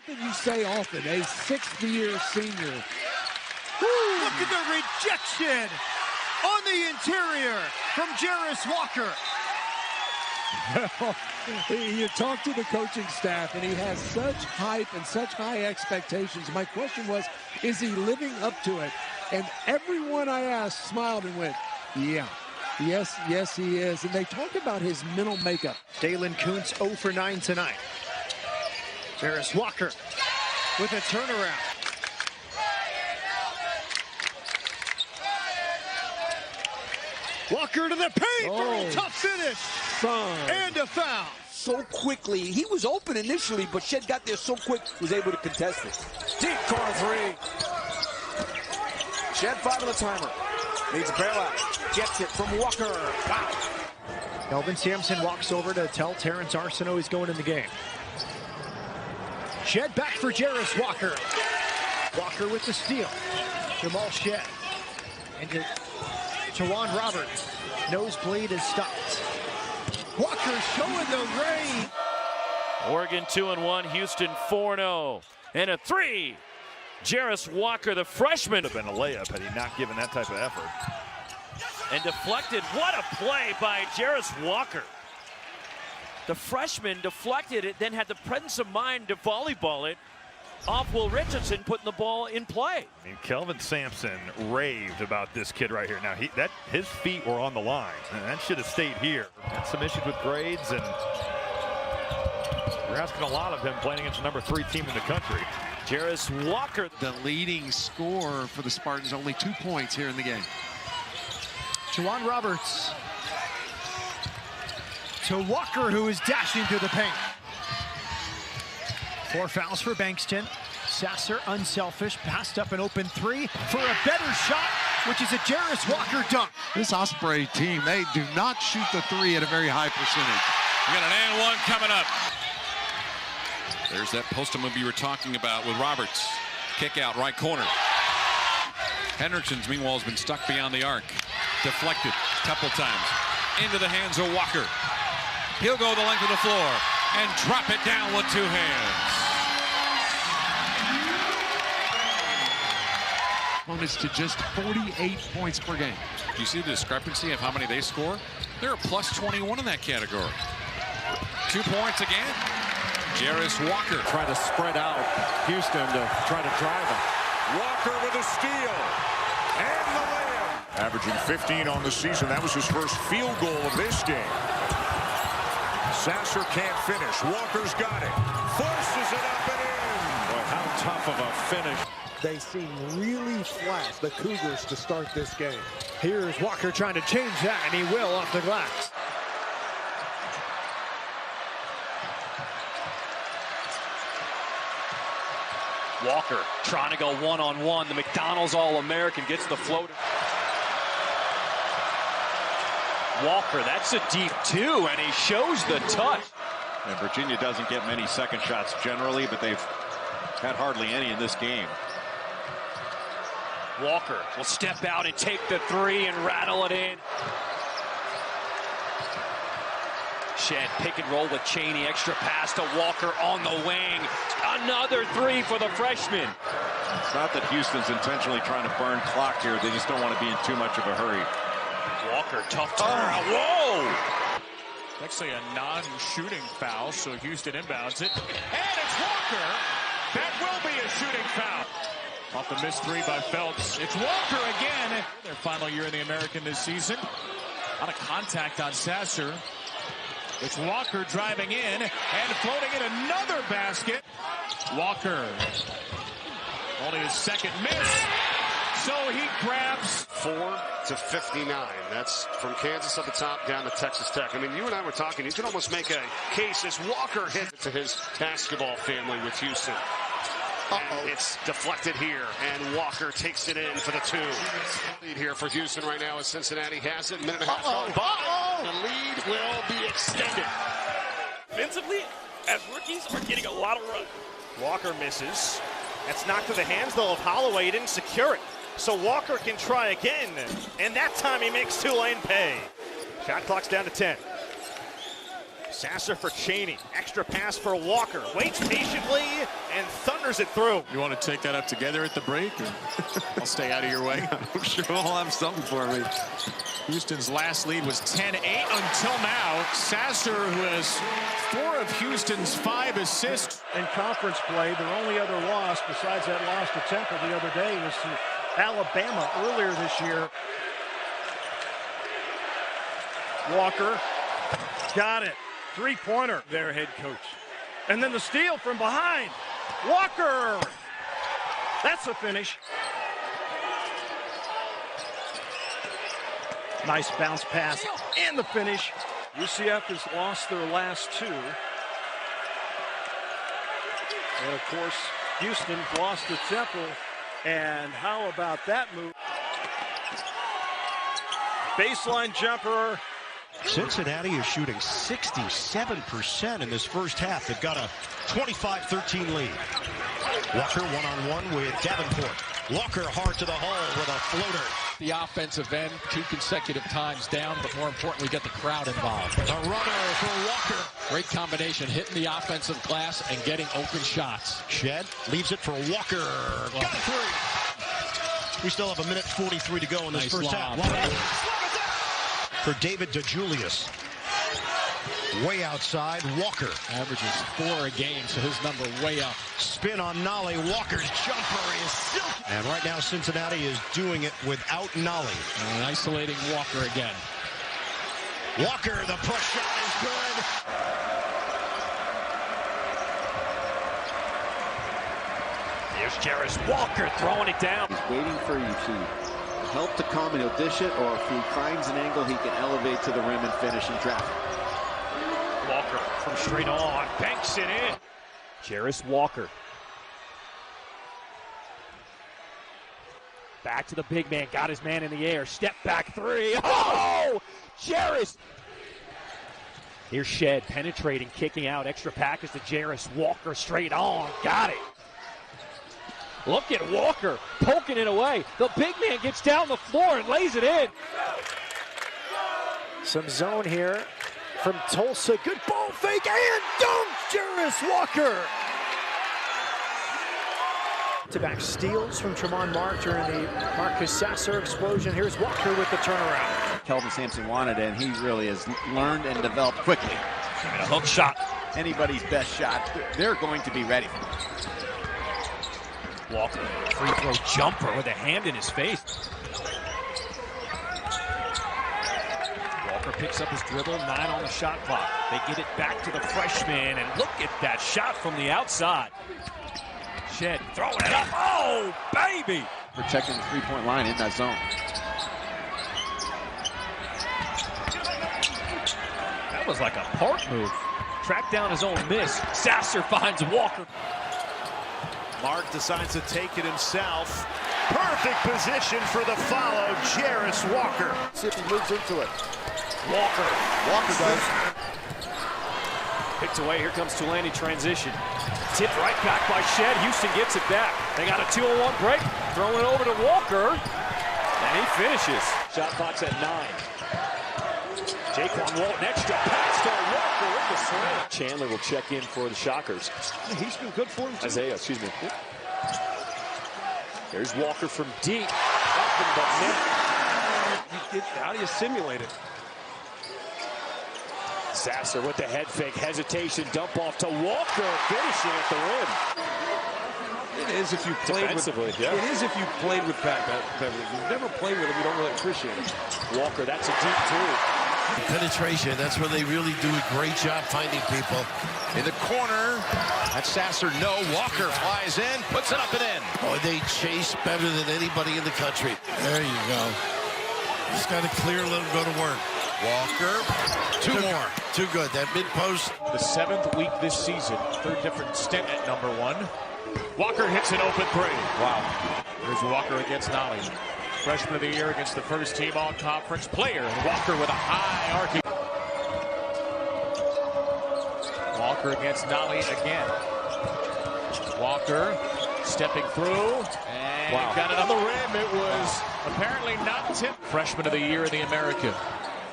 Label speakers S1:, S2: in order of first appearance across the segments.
S1: Something you say often, a sixth-year senior.
S2: Woo, look at the rejection on the interior from Jarace Walker.
S1: You talk to the coaching staff, and he has such hype and such high expectations. My question was, is he living up to it? And everyone I asked smiled and went, yeah. Yes, he is. And they talk about his mental makeup.
S2: Dalen Kuntz 0 for 9 tonight. Jarace Walker with a turnaround. Walker to the paint for a tough finish. And a foul.
S3: So quickly. He was open initially, but Shed got there so quick, was able to contest it. Deep corner three. Shed 5 on the timer. Needs a bailout. Gets it from Walker. Wow.
S2: Kelvin Sampson walks over to tell Terrence Arsenault he's going in the game. Shed back for Jarace Walker. Walker with the steal. Jamal Shed. And to Tawan Roberts. Nosebleed is stopped. Walker showing the rain.
S4: Oregon 2-1, Houston 4-0. And a three. Jarace Walker, the freshman.
S5: Would have been a layup had he not given that type of effort.
S4: And deflected. What a play by Jarace Walker. The freshman deflected it, then had the presence of mind to volleyball it off Will Richardson, putting the ball in play.
S5: I mean, Kelvin Sampson raved about this kid right here. Now, his feet were on the line, and that should have stayed here. Got some issues with grades, and you're asking a lot of him playing against the number 3 team in the country.
S4: Jarace Walker,
S6: the leading scorer for the Spartans, only 2 points here in the game.
S2: Tawan Roberts to Walker, who is dashing to the paint. 4 fouls for Bankston. Sasser unselfish, passed up an open 3 for a better shot, which is a Jarace Walker dunk.
S6: This Osprey team, they do not shoot the 3 at a very high percentage.
S7: We got an and one coming up. There's that post-up move you were talking about with Roberts. Kick out right corner. Hendrickson's meanwhile has been stuck beyond the arc. Deflected a couple times. Into the hands of Walker. He'll go the length of the floor and drop it down with 2 hands.
S6: Opponents to just 48 points per game.
S7: Do you see the discrepancy of how many they score? They're a plus 21 in that category. 2 points again. Jarace Walker
S8: trying to spread out Houston to try to drive him.
S9: Walker with a steal and the layup. Averaging 15 on the season. That was his first field goal of this game. Sasser can't finish. Walker's got it. Forces it up and in.
S8: Boy, how tough of a finish.
S1: They seem really flat, the Cougars, to start this game.
S2: Here's Walker trying to change that, and he will off the glass.
S4: Walker trying to go one-on-one. The McDonald's All-American gets the floater. Walker, that's a deep 2, and he shows the touch.
S10: And Virginia doesn't get many second shots generally, but they've had hardly any in this game.
S4: Walker will step out and take the 3 and rattle it in. Shed pick and roll with Chaney. Extra pass to Walker on the wing. Another 3 for the freshman.
S10: It's not that Houston's intentionally trying to burn clock here. They just don't want to be in too much of a hurry.
S4: Walker, tough turnaround. Whoa!
S11: Actually a non-shooting foul, so Houston inbounds it. And it's Walker. That will be a shooting foul. Off the missed 3 by Phelps. It's Walker again. Their final year in the American this season. On a contact on Sasser. It's Walker driving in and floating in another basket. Walker. Only his second miss. So he grabs
S12: 4 to 59. That's from Kansas at the top down to Texas Tech. I mean, you and I were talking. You can almost make a case as Walker hit to his basketball family with Houston. And it's deflected here, and Walker takes it in for the 2. Lead here for Houston right now as Cincinnati has it. Minute and a half. The lead will be extended.
S13: Offensively, as rookies, are getting a lot of run. Walker misses. That's knocked to the hands, though, of Holloway. He didn't secure it. So Walker can try again, and that time he makes Tulane pay. Shot clock's down to 10. Sasser for Chaney. Extra pass for Walker. Waits patiently and counters it through.
S8: You want to take that up together at the break? Or I'll stay out of your way.
S7: I'm sure we'll have something for me.
S11: Houston's last lead was 10-8 until now. Sasser, who has 4 of Houston's 5 assists.
S2: In conference play, their only other loss besides that loss to Temple the other day was to Alabama earlier this year. Walker got it. Three-pointer, their head coach. And then the steal from behind. Walker! That's a finish. Nice bounce pass and the finish. UCF has lost their last 2. And of course, Houston lost to Temple. And how about that move? Baseline jumper.
S14: Cincinnati is shooting 67% in this first half. They've got a 25-13 lead. Walker one-on-one with Davenport. Walker hard to the hole with a floater.
S15: The offensive end 2 consecutive times down, but more importantly, get the crowd involved.
S14: The runner for Walker.
S15: Great combination, hitting the offensive glass and getting open shots.
S14: Shed leaves it for Walker. Got a 3. We still have 1:43 to go in this first half. For David DeJulius. Way outside, Walker.
S15: Averages 4 a game, so his number way up.
S14: Spin on Nolly. Walker's jumper is silky. And right now, Cincinnati is doing it without Nolly.
S15: And isolating Walker again.
S14: Walker, the push shot is good.
S4: Here's Jarace Walker throwing it down.
S16: He's waiting for you to help to come and he'll dish it, or if he finds an angle, he can elevate to the rim and finish in traffic.
S4: Walker from straight on, banks it in. Jarace Walker. Back to the big man, got his man in the air, step back 3. Oh! Jarace! Here's Shed penetrating, kicking out, extra package to Jarace Walker, straight on, got it. Look at Walker poking it away. The big man gets down the floor and lays it in.
S2: Some zone here from Tulsa. Good ball fake and dunk. Jarace Walker. Back-to-back steals from Tremont Mark during the Marcus Sasser explosion. Here's Walker with the turnaround.
S16: Kelvin Sampson wanted it, and he really has learned and developed quickly.
S4: And a hook shot.
S16: Anybody's best shot, they're going to be ready.
S4: Walker, free throw jumper with a hand in his face. Walker picks up his dribble, 9 on the shot clock. They get it back to the freshman, and look at that shot from the outside. Shed throwing it up. Oh, baby!
S16: Protecting the three-point line in that zone.
S4: That was like a park move. Tracked down his own miss. Sasser finds Walker.
S13: Mark decides to take it himself. Perfect position for the follow, Jarace Walker.
S12: See if he moves into it.
S4: Walker
S12: does.
S4: Picked away, here comes Tulane transition. Tipped right back by Shed, Houston gets it back. They got a 2-on-1 break, throwing it over to Walker, and he finishes. Shot clock's at 9. Jaquan Walton, extra pass to Walker with the slam. Chandler will check in for the Shockers.
S2: He's been good for him too.
S4: Isaiah, excuse me. There's Walker from deep. Nothing but net.
S2: How do you simulate it?
S4: Sasser with the head fake, hesitation, dump off to Walker, finishing at the rim.
S1: It is if you played with
S4: yeah.
S1: It is if you played with Pat Beverly. If you've never played with him, you don't really appreciate it.
S4: Walker, that's a deep 2.
S17: Penetration, that's where they really do a great job finding people.
S9: In the corner, that's Sasser. No, Walker flies in, puts it up and in.
S17: Oh, they chase better than anybody in the country. There you go. Just got to clear, let him go to work.
S9: Walker, 2 more.
S17: Too good. That mid-post.
S11: The 7th week this season. 3rd different stint at number 1. Walker hits an open 3. Wow. Here's Walker against Nolly. Freshman of the year against the first team all-conference player. Walker with a high arcing. Walker against Nolly again. Walker stepping through. And got it on the rim. It was apparently not tipped. Freshman of the year in the American.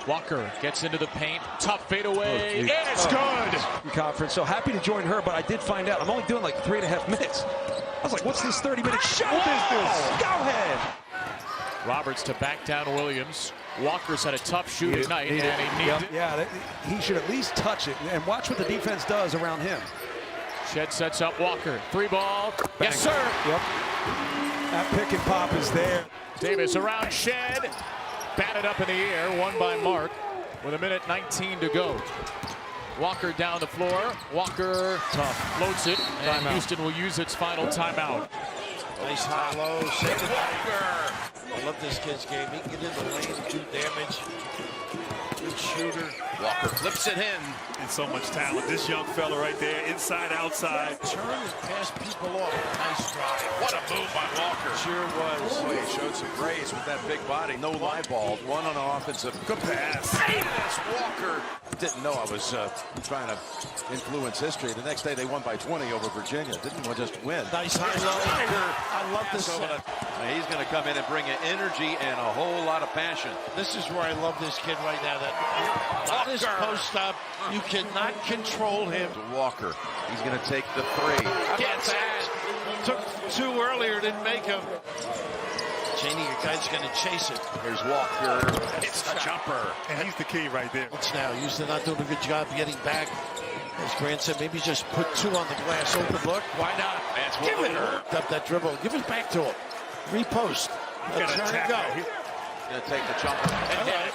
S11: Walker gets into the paint. Tough fadeaway. It's good.
S3: Conference. So happy to join her, but I did find out I'm only doing like 3.5 minutes. I was like, what's this 30-minute show business? Go ahead.
S11: Roberts to back down Williams. Walker's had a tough shooting night, and he needs it.
S3: Yeah, he should at least touch it, and watch what the defense does around him.
S11: Shed sets up Walker. 3-ball. Yes, sir.
S3: Yep. That pick and pop is there.
S11: Davis around Shed. Batted up in the air. Won by Mark with 1:19 to go. Walker down the floor. Walker floats it, and Houston will use its final timeout.
S17: Nice high-low. Second Walker. I love this kid's game. He can get in the lane, do damage. Good shooter.
S18: Walker flips it in.
S5: And so much talent. This young fella right there, inside, outside.
S17: Turn and pass people off. Nice drive.
S18: What a move by Walker.
S17: Sure was.
S18: Boy, he showed some grace with that big body. No live balls. One on offensive. Good pass. That's Walker. Didn't know I was trying to influence history. The next day they won by 20 over Virginia. Didn't just win.
S17: Nice high-low. I love this.
S18: He's going to come in and bring an energy and a whole lot of passion.
S17: This is where I love this kid right now. That on his post-up, you cannot control him.
S18: Walker, he's going to take the three.
S17: Gets it. Took two earlier, didn't make him. Cheney, your guy's going to chase it.
S18: Here's Walker. It's a jumper.
S5: And he's the key right there.
S17: What's now? Houston not doing a good job getting back. As Grant said, maybe just put two on the glass. Open look. Why not?
S18: That's
S17: Give it
S18: her.
S17: Up that dribble. Give it back to him. Repost. Let's go.
S18: He's going to take the jumper and hit it.